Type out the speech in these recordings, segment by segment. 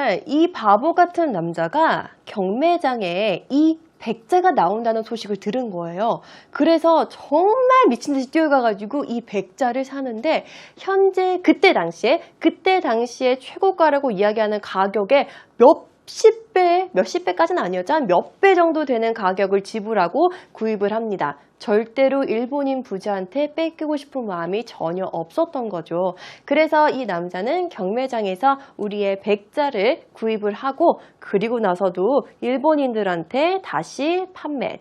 정말 이 바보 같은 남자가 경매장에 이 백자가 나온다는 소식을 들은 거예요. 그래서 정말 미친 듯이 뛰어가가지고 이 백자를 사는데 현재 그때 당시에 최고가라고 이야기하는 가격에 몇십 배까지는 아니었지만 몇 배 정도 되는 가격을 지불하고 구입을 합니다. 절대로 일본인 부자한테 뺏기고 싶은 마음이 전혀 없었던 거죠. 그래서 이 남자는 경매장에서 우리의 백자를 구입을 하고 그리고 나서도 일본인들한테 다시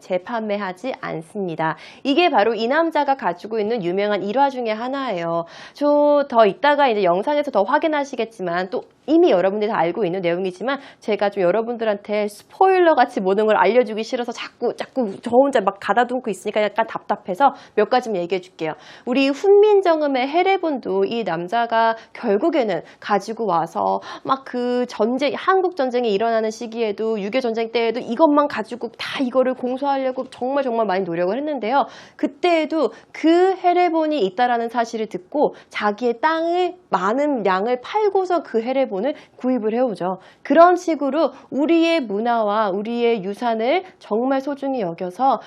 재판매하지 않습니다. 이게 바로 이 남자가 가지고 있는 유명한 일화 중에 하나예요. 저 더 이따가 이제 영상에서 더 확인하시겠지만 또 이미 여러분들이 다 알고 있는 내용이지만 제가 좀 여러분들한테 스포일러 같이 모든 걸 알려주기 싫어서 자꾸 저 혼자 막 가다듬고 있으니까 약간 답답해서 몇 가지만 얘기해 줄게요. 우리 훈민정음의 해례본도 이 남자가 결국에는 가지고 와서 막 그 한국 전쟁이 일어나는 시기에도 6.25 전쟁 때에도 이것만 가지고 다 이거를 공소하려고 정말 많이 노력을 했는데요. 그때에도 그 해례본이 있다라는 사실을 듣고 자기의 땅을 많은 양을 팔고서 그 해례본을 구입을 해오죠. 그런 식으로 우리의 문화와 우리의 유산을 정말 소중히 여겨서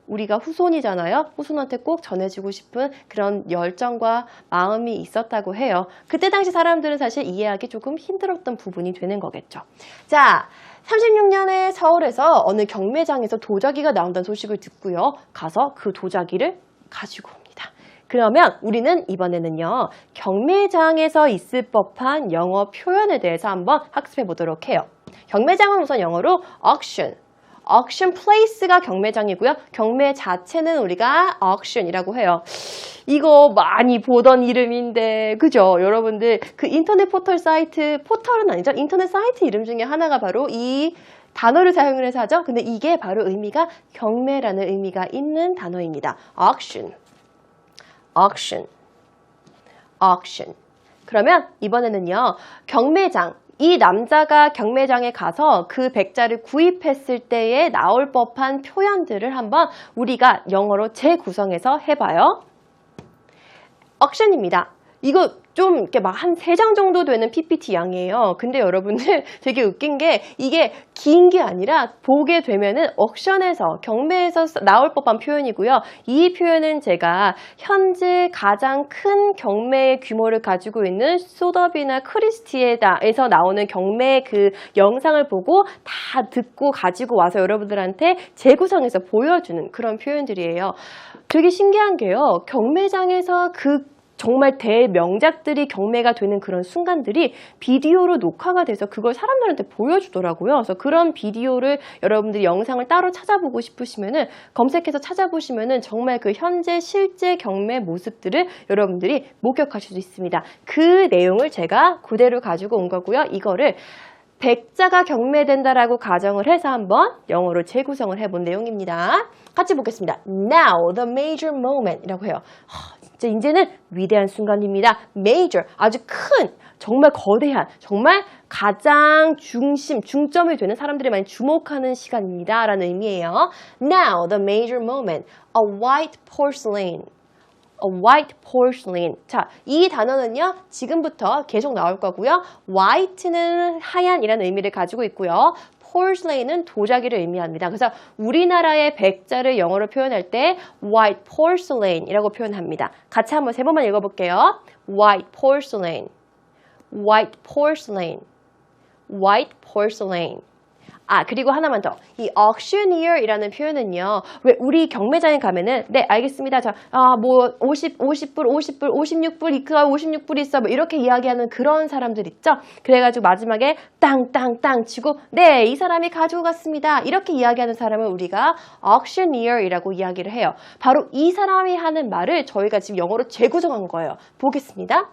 우리가 후손이잖아요. 후손한테 꼭 전해주고 싶은 그런 열정과 마음이 있었다고 해요. 그때 당시 사람들은 사실 이해하기 조금 힘들었던 부분이 되는 거겠죠. 자, 36년에 서울에서 어느 경매장에서 도자기가 나온다는 소식을 듣고요. 가서 그 도자기를 가지고 옵니다. 그러면 우리는 이번에는요. 경매장에서 있을 법한 영어 표현에 대해서 한번 학습해 보도록 해요. 경매장은 우선 영어로 auction place가 경매장이고요. 경매 자체는 우리가 auction이라고 해요. 이거 많이 보던 이름인데 그죠? 여러분들 그 인터넷 포털은 아니죠? 인터넷 사이트 이름 중에 하나가 바로 이 단어를 사용을 해서 하죠. 근데 이게 바로 의미가 경매라는 의미가 있는 단어입니다. auction. 그러면 이번에는요. 경매장. 이 남자가 경매장에 가서 그 백자를 구입했을 때에 나올 법한 표현들을 한번 우리가 영어로 재구성해서 해봐요. auction입니다. 이거 좀 이렇게 막 한 3장 정도 되는 PPT 양이에요. 근데 여러분들 되게 웃긴 게 이게 긴 게 아니라 보게 되면은 auction에서 경매에서 나올 법한 표현이고요. 이 표현은 제가 현재 가장 큰 경매의 규모를 가지고 있는 소더비나 크리스티에서 나오는 경매 그 영상을 보고 다 듣고 가지고 와서 여러분들한테 재구성해서 보여주는 그런 표현들이에요. 되게 신기한 게요. 경매장에서 정말 대명작들이 경매가 되는 그런 순간들이 비디오로 녹화가 돼서 그걸 사람들한테 보여주더라고요. 그래서 그런 비디오를 여러분들이 영상을 따로 찾아보고 싶으시면은 검색해서 찾아보시면은 정말 그 현재 실제 경매 모습들을 여러분들이 목격하실 수 있습니다. 그 내용을 제가 그대로 가지고 온 거고요. 이거를 백자가 경매된다라고 가정을 해서 한번 영어로 재구성을 해본 내용입니다. 같이 보겠습니다. Now the major moment 이라고 해요. 이제는 위대한 순간입니다. major, 아주 큰, 정말 거대한, 정말 가장 중점이 되는 사람들이 많이 주목하는 시간입니다. 라는 의미예요. Now the major moment, a white porcelain. 자, 이 단어는요, 지금부터 계속 나올 거고요. white는 하얀이라는 의미를 가지고 있고요. porcelain은 도자기를 의미합니다. 그래서 우리나라의 백자를 영어로 표현할 때 white porcelain이라고 표현합니다. 같이 한번 3번만 읽어볼게요. white porcelain. 그리고 하나만 더. 이 auctioneer이라는 표현은요. 왜 우리 경매장에 가면은 네, 알겠습니다. 자, 50불, 56불, 이크가 56불 있어. 뭐 이렇게 이야기하는 그런 사람들 있죠? 그래가지고 마지막에 땅 치고 네, 이 사람이 가지고 갔습니다. 이렇게 이야기하는 사람을 우리가 auctioneer이라고 이야기를 해요. 바로 이 사람이 하는 말을 저희가 지금 영어로 재구성한 거예요. 보겠습니다.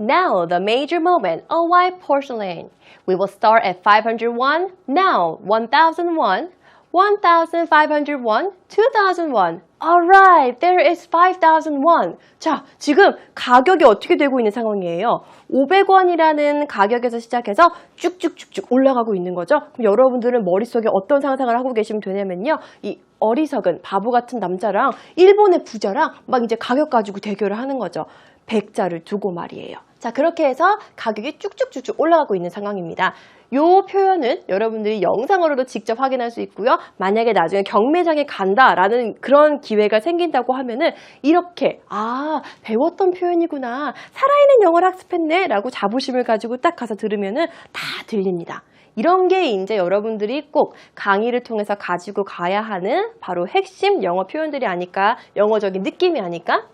Now the major moment, a white porcelain. We will start at 500 won. Now 1,000 won, 1,500 won, 2,000 won. Alright, there is 5,000 won. 자, 지금 가격이 어떻게 되고 있는 상황이에요? 500원이라는 가격에서 시작해서 쭉쭉쭉쭉 올라가고 있는 거죠. 그럼 여러분들은 머릿속에 어떤 상상을 하고 계시면 되냐면요. 이 어리석은 바보 같은 남자랑 일본의 부자랑 막 이제 가격 가지고 대결을 하는 거죠. 백자를 두고 말이에요. 자, 그렇게 해서 가격이 쭉쭉쭉쭉 올라가고 있는 상황입니다. 요 표현은 여러분들이 영상으로도 직접 확인할 수 있고요. 만약에 나중에 경매장에 간다라는 그런 기회가 생긴다고 하면은 이렇게 배웠던 표현이구나. 살아있는 영어를 학습했네 라고 자부심을 가지고 딱 가서 들으면은 다 들립니다. 이런 게 이제 여러분들이 꼭 강의를 통해서 가지고 가야 하는 바로 핵심 영어 표현들이 아닐까, 영어적인 느낌이 아닐까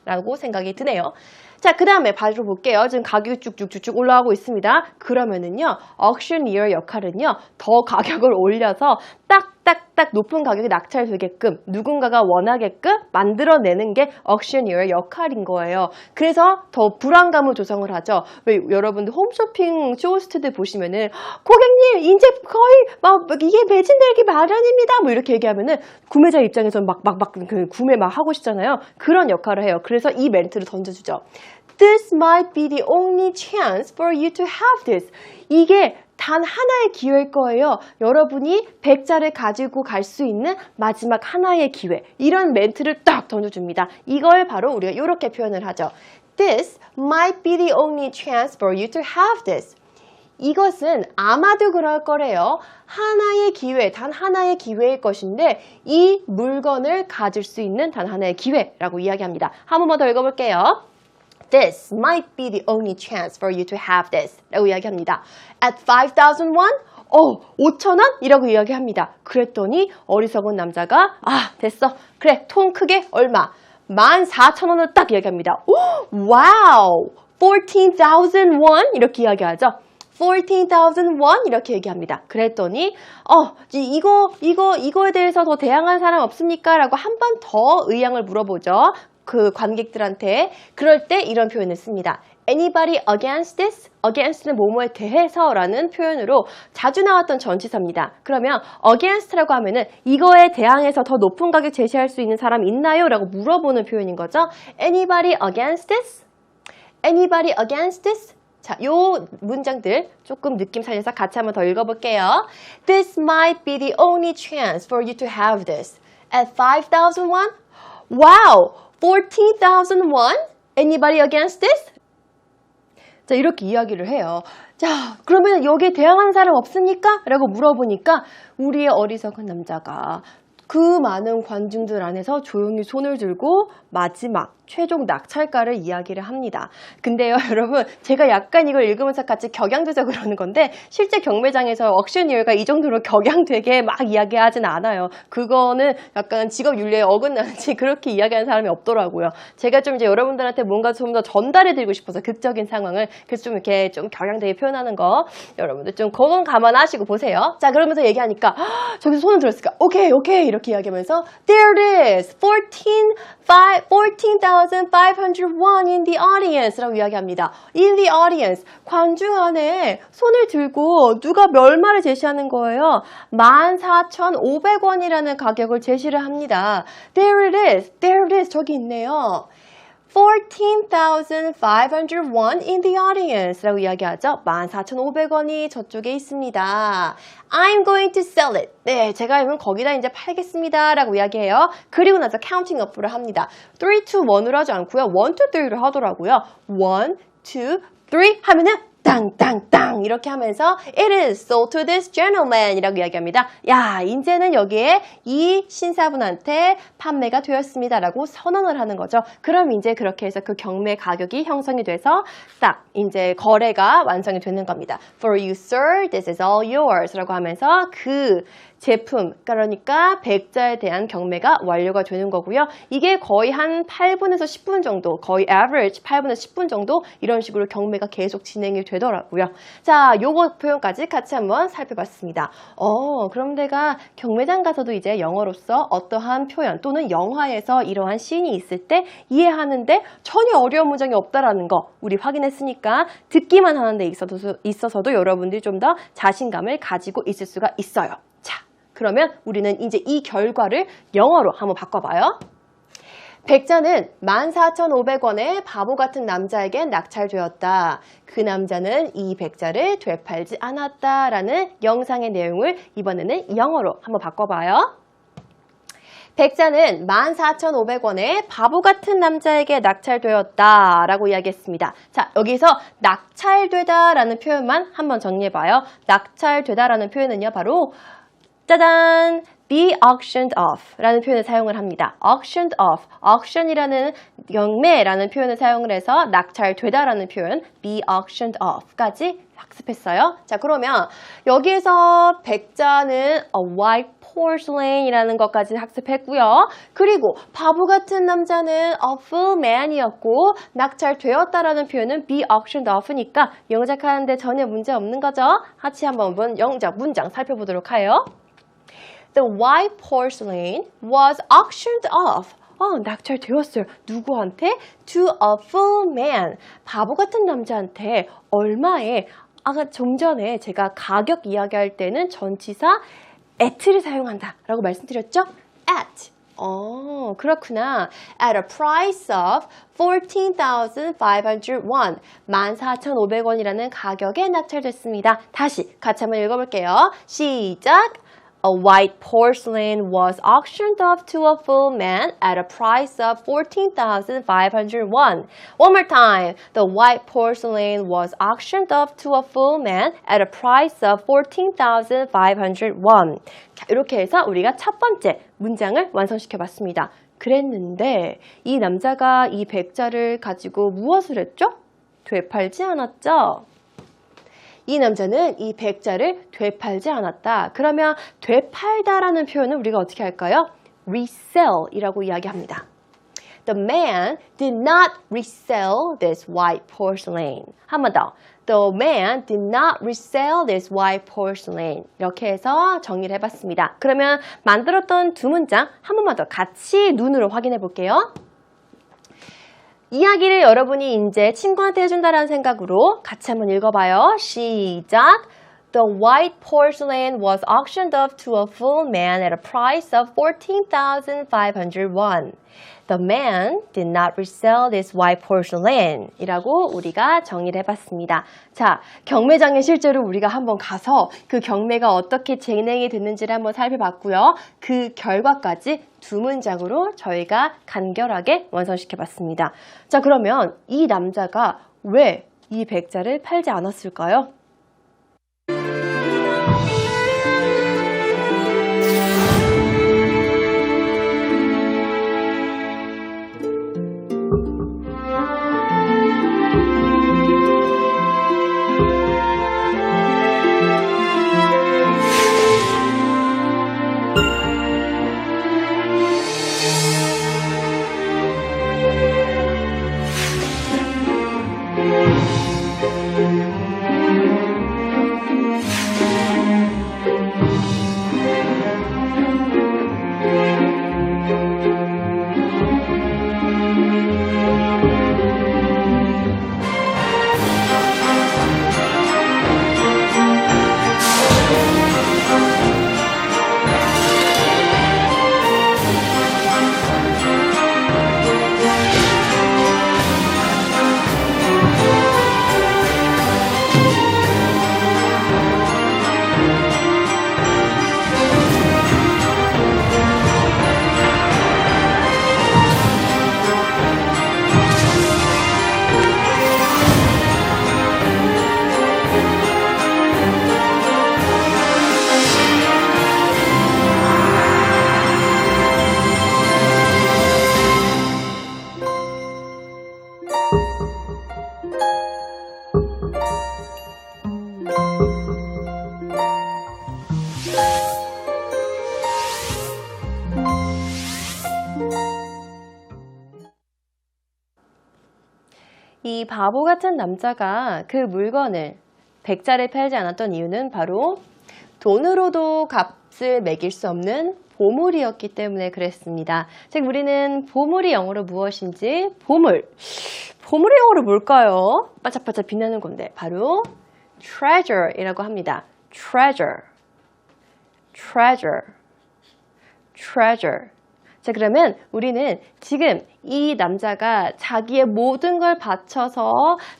라고 생각이 드네요. 자, 그 다음에 바로 볼게요. 지금 가격이 쭉쭉쭉쭉 올라가고 있습니다. 그러면은요, auctioneer 역할은요, 더 가격을 올려서 딱딱딱 높은 가격이 낙찰되게끔 누군가가 원하게끔 만들어내는 게 auctioneer 역할인 거예요. 그래서 더 불안감을 조성을 하죠. 왜 여러분들 홈쇼핑 쇼호스트들 보시면은 고객님 이제 거의 막 이게 매진되기 마련입니다. 뭐 이렇게 얘기하면은 구매자 입장에서 막 구매 막 하고 싶잖아요. 그런 역할을 해요. 그래서 이 멘트를 던져주죠. This might be the only chance for you to have this. 이게 단 하나의 기회일 거예요. 여러분이 백자를 가지고 갈 수 있는 마지막 하나의 기회. 이런 멘트를 딱 던져줍니다. 이걸 바로 우리가 이렇게 표현을 하죠. This might be the only chance for you to have this. 이것은 아마도 그럴 거래요. 하나의 기회, 단 하나의 기회일 것인데 이 물건을 가질 수 있는 단 하나의 기회라고 이야기합니다. 한 번만 더 읽어볼게요. This might be the only chance for you to have this 라고 이야기합니다. At 5,000 won? 5,000원? 이라고 이야기합니다. 그랬더니 어리석은 남자가 됐어. 그래, 통 크게 얼마? 14,000원을 딱 이야기합니다. 와우! 14,000 won? 이렇게 이야기하죠. 14,000 won? 이렇게 얘기합니다. 그랬더니 이거에 대해서 더 대항한 사람 없습니까? 라고 한 번 더 의향을 물어보죠. 그 관객들한테. 그럴 때 이런 표현을 씁니다. Anybody against this? against는 뭐뭐에 대해서 라는 표현으로 자주 나왔던 전치사입니다. 그러면 against라고 하면은 이거에 대항해서 더 높은 가격 제시할 수 있는 사람 있나요? 라고 물어보는 표현인 거죠. Anybody against this? Anybody against this? 자, 요 문장들 조금 느낌 살려서 같이 한번 더 읽어볼게요. This might be the only chance for you to have this. At 5,000 won? Wow! 14,000 won? Anybody against this? 자, 이렇게 이야기를 해요. 자, 그러면 여기에 대항하는 사람 없습니까? 라고 물어보니까 우리의 어리석은 남자가 그 많은 관중들 안에서 조용히 손을 들고 마지막 최종 낙찰가를 이야기를 합니다. 근데요, 여러분, 제가 약간 이걸 읽으면서 같이 격양돼서 그러는 건데 실제 경매장에서 auctioneer가 이 정도로 격양되게 막 이야기하진 않아요. 그거는 약간 직업 윤리에 어긋나는지 그렇게 이야기하는 사람이 없더라고요. 제가 좀 이제 여러분들한테 뭔가 좀 더 전달해드리고 싶어서 극적인 상황을 그래서 좀 이렇게 좀 격양되게 표현하는 거 여러분들 좀 그건 감안하시고 보세요. 자, 그러면서 얘기하니까 저기서 손을 들었을까? 오케이 이렇게 이야기하면서 There it is! 14,500 won in the audience 라고 이야기합니다. In the audience. 관중 안에 손을 들고 누가 멸말을 제시하는 거예요. 14,500원이라는 가격을 제시를 합니다. There it is. There it is. 저기 있네요. 14,500 won in the audience 라고 이야기하죠. 14,500원이 저쪽에 있습니다. I'm going to sell it. 네, 제가 이건 거기다 이제 팔겠습니다. 라고 이야기해요. 그리고 나서 counting up를 합니다. 3, 2, 1으로 하지 않고요. 1, 2, 3를 하더라고요. 1, 2, 3 하면은 땅땅땅 이렇게 하면서 It is sold to this gentleman 이라고 이야기합니다. 야, 이제는 여기에 이 신사분한테 판매가 되었습니다 라고 선언을 하는 거죠. 그럼 이제 그렇게 해서 그 경매 가격이 형성이 돼서 딱 이제 거래가 완성이 되는 겁니다. For you, sir, this is all yours 라고 하면서 그 제품, 그러니까 백자에 대한 경매가 완료가 되는 거고요. 이게 거의 한 8분에서 10분 정도, 거의 average 8분에서 10분 정도 이런 식으로 경매가 계속 진행이 되더라고요. 자, 요거 표현까지 같이 한번 살펴봤습니다. 그럼 내가 경매장 가서도 이제 영어로서 어떠한 표현 또는 영화에서 이러한 씬이 있을 때 이해하는데 전혀 어려운 문장이 없다라는 거 우리 확인했으니까 듣기만 하는 데 있어서도 여러분들이 좀 더 자신감을 가지고 있을 수가 있어요. 자, 그러면 우리는 이제 이 결과를 영어로 한번 바꿔봐요. 백자는 14,500원의 바보 같은 남자에게 낙찰되었다. 그 남자는 이 백자를 되팔지 않았다라는 영상의 내용을 이번에는 영어로 한번 바꿔봐요. 백자는 14,500원에 바보 같은 남자에게 낙찰되었다 라고 이야기했습니다. 자, 여기서 낙찰되다 라는 표현만 한번 정리해봐요. 낙찰되다 라는 표현은요, 바로 짜잔! be auctioned off 라는 표현을 사용을 합니다. auctioned off, auction이라는 경매라는 표현을 사용을 해서 낙찰되다 라는 표현 be auctioned off까지 학습했어요. 자, 그러면 여기에서 백자는 a white porcelain이라는 것까지 학습했고요. 그리고 바보 같은 남자는 a fool man이었고 낙찰되었다라는 표현은 be auctioned off니까 영작하는데 전혀 문제 없는 거죠. 같이 한번 영작 문장 살펴보도록 해요. The white porcelain was auctioned off. 낙찰되었어요. 누구한테? To a fool man. 바보 같은 남자한테 얼마에? 아까 좀 전에 제가 가격 이야기할 때는 전치사 at를 사용한다 라고 말씀드렸죠? at. 그렇구나. At a price of 14,500 won. 14,500원이라는 가격에 낙찰됐습니다. 다시 같이 한번 읽어볼게요. 시작! A white porcelain was auctioned off to a fool man at a price of 14,500 won. One more time. The white porcelain was auctioned off to a fool man at a price of 14,500 won. 자, 이렇게 해서 우리가 첫 번째 문장을 완성시켜 봤습니다. 그랬는데 이 남자가 이 백자를 가지고 무엇을 했죠? 되팔지 않았죠? 이 남자는 이 백자를 되팔지 않았다. 그러면 되팔다라는 표현은 우리가 어떻게 할까요? resell이라고 이야기합니다. The man did not resell this white porcelain. 한 번 더. The man did not resell this white porcelain. 이렇게 해서 정리를 해봤습니다. 그러면 만들었던 두 문장 한 번만 더 같이 눈으로 확인해 볼게요. 이야기를 여러분이 이제 친구한테 해준다는 생각으로 같이 한번 읽어봐요. 시작! The white porcelain was auctioned off to a fool man at a price of 14,500 won. The man did not resell this white porcelain 이라고 우리가 정리를 해봤습니다. 자, 경매장에 실제로 우리가 한번 가서 그 경매가 어떻게 진행이 됐는지를 한번 살펴봤고요. 그 결과까지 두 문장으로 저희가 간결하게 완성시켜봤습니다. 자, 그러면 이 남자가 왜 이 백자를 팔지 않았을까요? 이 바보 같은 남자가 그 물건을 백자를 팔지 않았던 이유는 바로 돈으로도 값을 매길 수 없는 보물이었기 때문에 그랬습니다. 즉 우리는 보물이 영어로 무엇인지 보물의 영어로 뭘까요? 반짝반짝 빛나는 건데 바로 treasure이라고 합니다. treasure. 자, 그러면 우리는 지금 이 남자가 자기의 모든 걸 바쳐서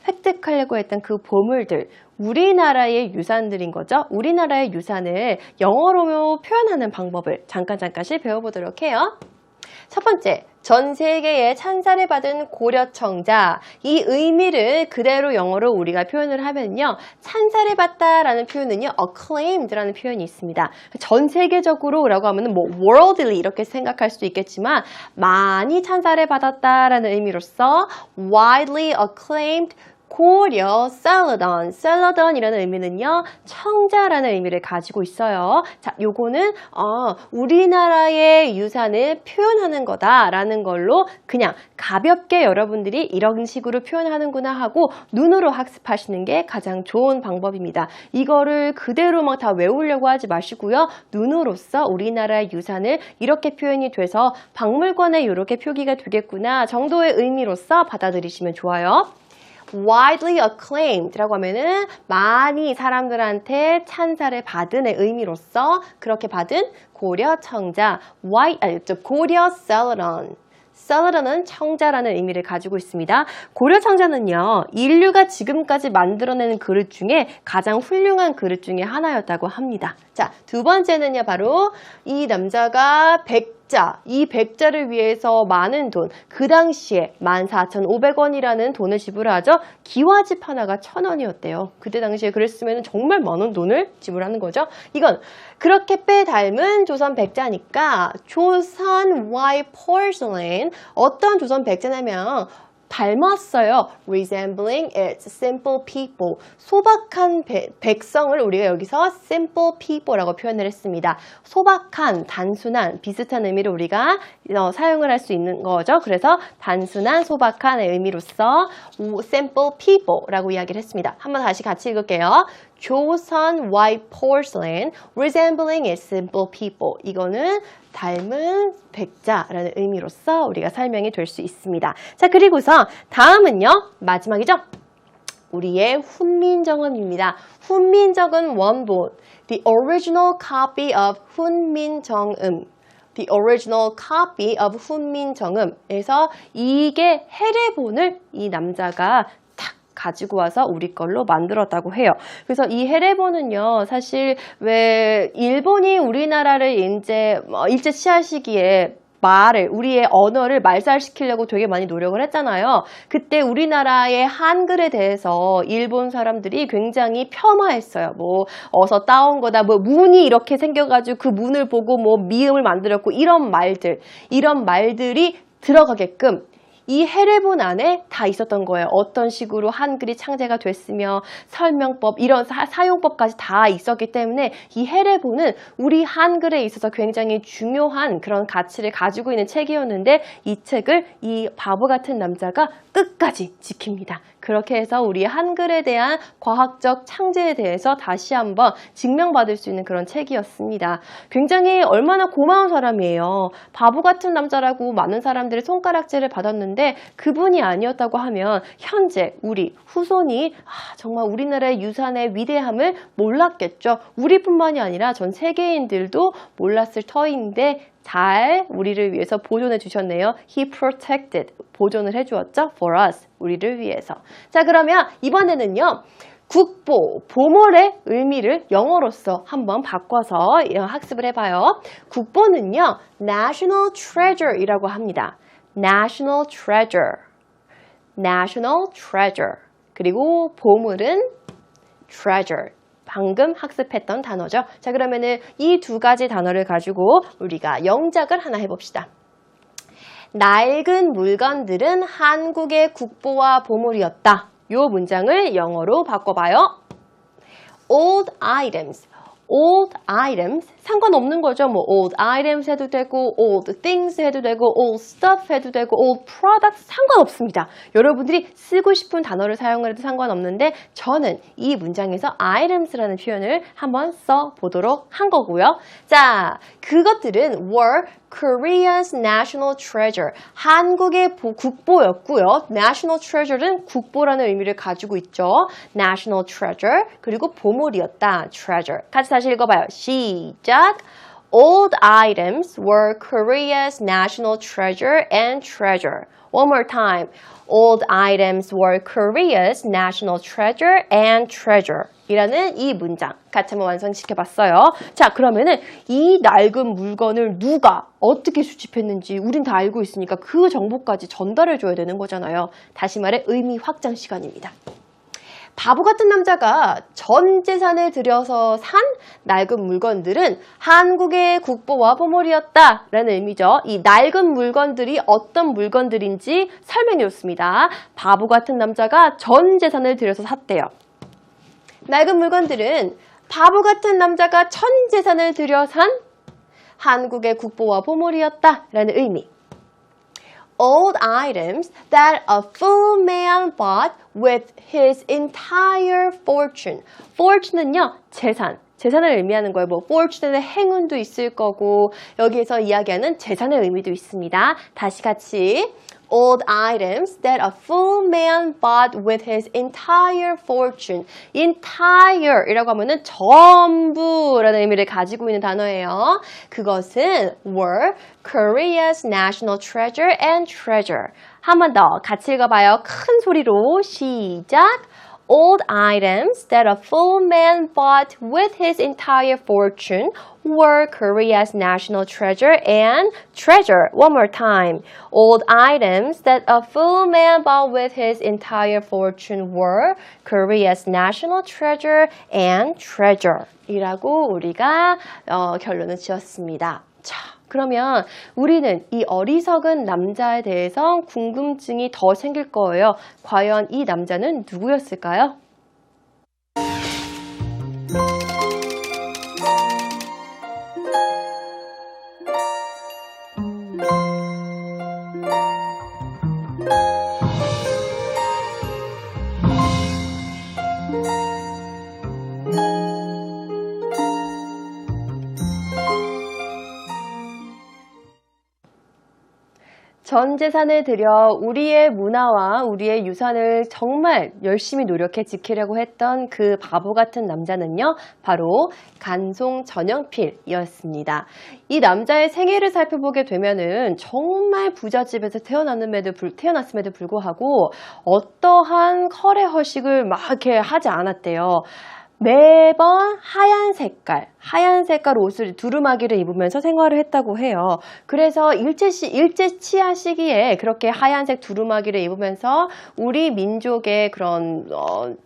획득하려고 했던 그 보물들, 우리나라의 유산들인 거죠. 우리나라의 유산을 영어로 표현하는 방법을 잠깐씩 배워보도록 해요. 첫 번째, 전 세계에 찬사를 받은 고려청자. 이 의미를 그대로 영어로 우리가 표현을 하면요. 찬사를 받다라는 표현은요. acclaimed라는 표현이 있습니다. 전 세계적으로라고 하면 뭐 worldly 이렇게 생각할 수도 있겠지만 많이 찬사를 받았다라는 의미로서 widely acclaimed 고려 셀러던, 셀러던이라는 의미는요, 청자라는 의미를 가지고 있어요. 자, 요거는 우리나라의 유산을 표현하는 거다라는 걸로 그냥 가볍게 여러분들이 이런 식으로 표현하는구나 하고 눈으로 학습하시는 게 가장 좋은 방법입니다. 이거를 그대로 막 다 외우려고 하지 마시고요. 눈으로서 우리나라의 유산을 이렇게 표현이 돼서 박물관에 이렇게 표기가 되겠구나 정도의 의미로서 받아들이시면 좋아요. widely acclaimed라고 하면은 많이 사람들한테 찬사를 받은의 의미로서 그렇게 받은 고려 청자, 고려 셀러던. 셀러던은 청자라는 의미를 가지고 있습니다. 고려 청자는요, 인류가 지금까지 만들어내는 그릇 중에 가장 훌륭한 그릇 중에 하나였다고 합니다. 자, 두 번째는요, 바로 이 남자가 이 백자를 위해서 많은 돈, 그 당시에 14,500원이라는 돈을 지불하죠. 기와집 하나가 1,000원이었대요. 그때 당시에 그랬으면 정말 많은 돈을 지불하는 거죠. 이건 그렇게 빼닮은 조선 백자니까 조선 white porcelain, 어떤 조선 백자냐면 닮았어요. resembling its simple people. 소박한 백성을 우리가 여기서 simple people라고 표현을 했습니다. 소박한, 단순한, 비슷한 의미를 우리가 사용을 할 수 있는 거죠. 그래서 단순한, 소박한의 의미로서 simple people라고 이야기를 했습니다. 한번 다시 같이 읽을게요. 조선 white porcelain resembling its simple people. 이거는 닮은 백자라는 의미로서 우리가 설명이 될 수 있습니다. 자, 그리고서 다음은요. 마지막이죠. 우리의 훈민정음입니다. 훈민정음 원본. The original copy of 훈민정음. The original copy of 훈민정음에서 이게 해례본을 이 남자가 가지고 와서 우리 걸로 만들었다고 해요. 그래서 이 해례본은요, 사실 왜 일본이 우리나라를 일제 치하 시기에 우리의 언어를 말살시키려고 되게 많이 노력을 했잖아요. 그때 우리나라의 한글에 대해서 일본 사람들이 굉장히 폄하했어요. 뭐 어서 따온 거다, 뭐 문이 이렇게 생겨가지고 그 문을 보고 뭐 미음을 만들었고 이런 말들이 들어가게끔 이 해례본 안에 다 있었던 거예요. 어떤 식으로 한글이 창제가 됐으며 설명법, 이런 사용법까지 다 있었기 때문에 이 해례본은 우리 한글에 있어서 굉장히 중요한 그런 가치를 가지고 있는 책이었는데 이 책을 이 바보 같은 남자가 끝까지 지킵니다. 그렇게 해서 우리 한글에 대한 과학적 창제에 대해서 다시 한번 증명받을 수 있는 그런 책이었습니다. 굉장히 얼마나 고마운 사람이에요. 바보 같은 남자라고 많은 사람들의 손가락질을 받았는데 그분이 아니었다고 하면 현재 우리 후손이 정말 우리나라의 유산의 위대함을 몰랐겠죠. 우리뿐만이 아니라 전 세계인들도 몰랐을 터인데 잘 우리를 위해서 보존해 주셨네요. He protected. 보존을 해주었죠. For us. 우리를 위해서. 자, 그러면 이번에는요. 국보, 보물의 의미를 영어로서 한번 바꿔서 학습을 해봐요. 국보는요. National Treasure이라고 합니다. National Treasure. National Treasure. 그리고 보물은 Treasure. 방금 학습했던 단어죠. 자, 그러면은 이 두 가지 단어를 가지고 우리가 영작을 하나 해봅시다. 낡은 물건들은 한국의 국보와 보물이었다. 이 문장을 영어로 바꿔봐요. Old items. Old items. 상관없는 거죠. 뭐 old items 해도 되고 old things 해도 되고 old stuff 해도 되고 old products 상관없습니다. 여러분들이 쓰고 싶은 단어를 사용을 해도 상관없는데 저는 이 문장에서 items라는 표현을 한번 써보도록 한 거고요. 자, 그것들은 were Korea's national treasure. 한국의 국보였고요. National treasure는 국보라는 의미를 가지고 있죠. National treasure. 그리고 보물이었다. Treasure. 같이 다시 읽어봐요. 시작. Old items were Korea's national treasure and treasure. One more time. Old items were Korea's national treasure and treasure. 이라는 이 문장 같이 한번 완성시켜봤어요. 자, 그러면은 이 낡은 물건을 누가 어떻게 수집했는지 우린 다 알고 있으니까 그 정보까지 전달해줘야 되는 거잖아요. 다시 말해 의미 확장 시간입니다. 바보 같은 남자가 전 재산을 들여서 산 낡은 물건들은 한국의 국보와 보물이었다 라는 의미죠. 이 낡은 물건들이 어떤 물건들인지 설명해 줬습니다. 바보 같은 남자가 전 재산을 들여서 샀대요. 낡은 물건들은 바보 같은 남자가 전 재산을 들여 산 한국의 국보와 보물이었다 라는 의미. Old items that a fool man bought with his entire fortune. Fortune은요, 재산을 의미하는 거예요. 뭐 fortune는 행운도 있을 거고 여기에서 이야기하는 재산의 의미도 있습니다. 다시 같이. Old items that a fool man bought with his entire fortune. Entire이라고 하면은 전부라는 의미를 가지고 있는 단어예요. 그것은 were Korea's national treasure and treasure. 한 번 더 같이 읽어봐요. 큰 소리로 시작. Old items that a fool man bought with his entire fortune were Korea's national treasure and treasure. One more time. Old items that a fool man bought with his entire fortune were Korea's national treasure and treasure. 이라고 우리가 결론을 지었습니다. 자, 그러면 우리는 이 어리석은 남자에 대해서 궁금증이 더 생길 거예요. 과연 이 남자는 누구였을까요? 전 재산을 들여 우리의 문화와 우리의 유산을 정말 열심히 노력해 지키려고 했던 그 바보 같은 남자는요, 바로 간송 전영필이었습니다. 이 남자의 생애를 살펴보게 되면은 정말 부잣집에서 태어났음에도 불구하고 어떠한 컬의 허식을 막 이렇게 하지 않았대요. 매번 하얀 색깔 옷을 두루마기를 입으면서 생활을 했다고 해요. 그래서 일제치하 시기에 그렇게 하얀색 두루마기를 입으면서 우리 민족의 그런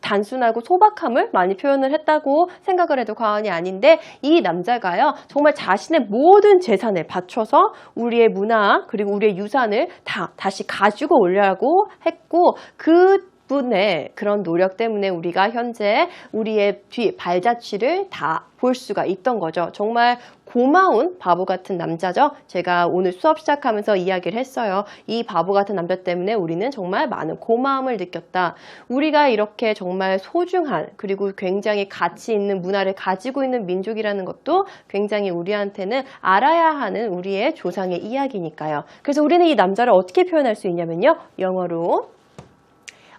단순하고 소박함을 많이 표현을 했다고 생각을 해도 과언이 아닌데, 이 남자가요 정말 자신의 모든 재산을 바쳐서 우리의 문화 그리고 우리의 유산을 다시 가지고 오려고 했고, 분의 그런 노력 때문에 우리가 현재 우리의 발자취를 다 볼 수가 있던 거죠. 정말 고마운 바보 같은 남자죠. 제가 오늘 수업 시작하면서 이야기를 했어요. 이 바보 같은 남자 때문에 우리는 정말 많은 고마움을 느꼈다. 우리가 이렇게 정말 소중한 그리고 굉장히 가치 있는 문화를 가지고 있는 민족이라는 것도 굉장히 우리한테는 알아야 하는 우리의 조상의 이야기니까요. 그래서 우리는 이 남자를 어떻게 표현할 수 있냐면요. 영어로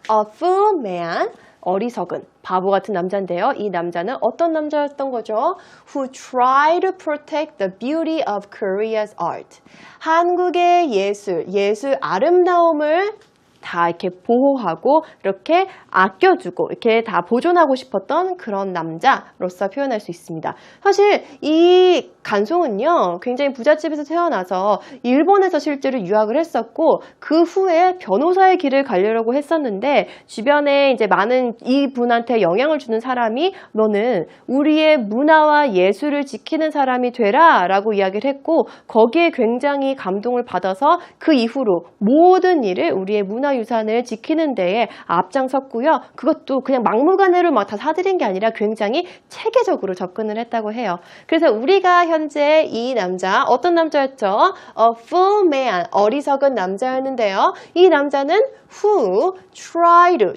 A fool man, 어리석은 바보 같은 남자인데요. 이 남자는 어떤 남자였던 거죠? Who tried to protect the beauty of Korea's art. 한국의 예술 아름다움을 다 이렇게 보호하고 이렇게 아껴주고 이렇게 다 보존하고 싶었던 그런 남자로서 표현할 수 있습니다. 사실 이 간송은요 굉장히 부잣집에서 태어나서 일본에서 실제로 유학을 했었고, 그 후에 변호사의 길을 가려고 했었는데 주변에 이제 많은 이분한테 영향을 주는 사람이 너는 우리의 문화와 예술을 지키는 사람이 되라 라고 이야기를 했고, 거기에 굉장히 감동을 받아서 그 이후로 모든 일을 우리의 문화유산을 지키는 데에 앞장섰고요. 그것도 그냥 막무가내로 막 다 사들인 게 아니라 굉장히 체계적으로 접근을 했다고 해요. 그래서 우리가 현재 이 남자, 어떤 남자였죠? A fool man, 어리석은 남자였는데요. 이 남자는 who try to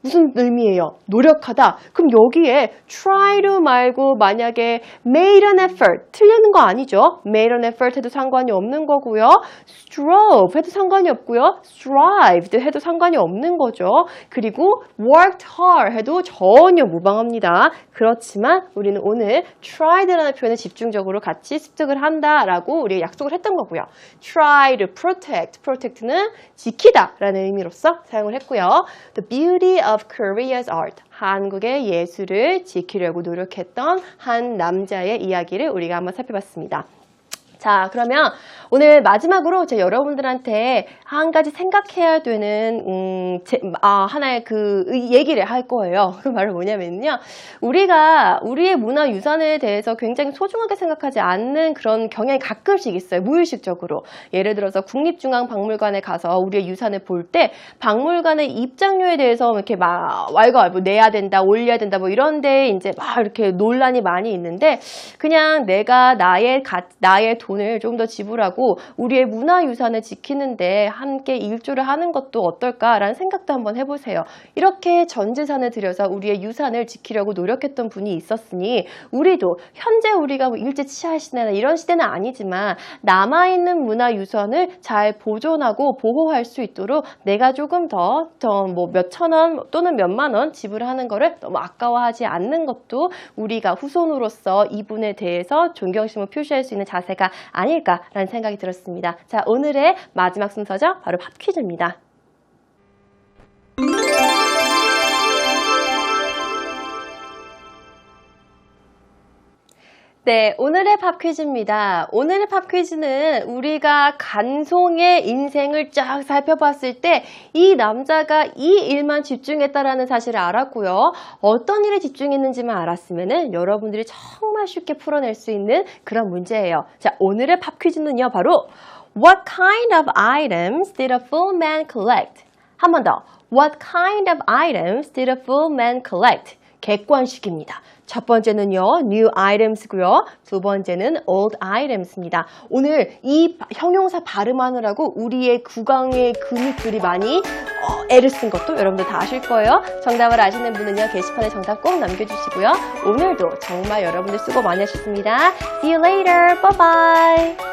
무슨 의미예요? 노력하다. 그럼 여기에 try to 말고 만약에 made an effort 틀리는 거 아니죠? made an effort 해도 상관이 없는 거고요. strove 해도 상관이 없고요. strived 해도 상관이 없는 거죠. 그리고 worked hard 해도 전혀 무방합니다. 그렇지만 우리는 오늘 tried라는 표현에 집중적으로 같이 습득을 한다라고 우리 약속을 했던 거고요. try to protect, protect는 지키다 라는 의미로서 사용을 했고요. The beauty of Korea's art, 한국의 예술을 지키려고 노력했던 한 남자의 이야기를 우리가 한번 살펴봤습니다. 자, 그러면 오늘 마지막으로 제가 여러분들한테 한 가지 생각해야 되는 하나의 그 얘기를 할 거예요. 그 말은 뭐냐면요. 우리가 우리의 문화유산에 대해서 굉장히 소중하게 생각하지 않는 그런 경향이 가끔씩 있어요. 무의식적으로. 예를 들어서 국립중앙박물관에 가서 우리의 유산을 볼 때 박물관의 입장료에 대해서 이렇게 막 왈가왈부 내야 된다, 올려야 된다 뭐 이런 데 이제 막 이렇게 논란이 많이 있는데 그냥 내가 나의 돈을 좀 더 지불하고 우리의 문화유산을 지키는데 함께 일조를 하는 것도 어떨까라는 생각도 한번 해보세요. 이렇게 전 재산을 들여서 우리의 유산을 지키려고 노력했던 분이 있었으니 우리도 현재 우리가 뭐 일제치하 시대나 이런 시대는 아니지만 남아있는 문화유산을 잘 보존하고 보호할 수 있도록 내가 조금 더 뭐 몇천 원 또는 몇만 원 지불하는 거를 너무 아까워하지 않는 것도 우리가 후손으로서 이분에 대해서 존경심을 표시할 수 있는 자세가 아닐까라는 생각이 들었습니다. 자, 오늘의 마지막 순서죠. 바로 팝 퀴즈입니다. 네, 오늘의 팝 퀴즈입니다. 오늘의 팝 퀴즈는 우리가 간송의 인생을 쫙 살펴봤을 때 이 남자가 이 일만 집중했다라는 사실을 알았고요. 어떤 일에 집중했는지만 알았으면은 여러분들이 정말 쉽게 풀어낼 수 있는 그런 문제예요. 자, 오늘의 팝 퀴즈는요, 바로 What kind of items did a full man collect? 한 번 더. What kind of items did a full man collect? 객관식입니다. 첫 번째는요, new items고요. 두 번째는 old items입니다. 오늘 이 형용사 발음하느라고 우리의 구강의 근육들이 많이 애를 쓴 것도 여러분들 다 아실 거예요. 정답을 아시는 분은요, 게시판에 정답 꼭 남겨주시고요. 오늘도 정말 여러분들 수고 많이 하셨습니다. See you later. Bye bye.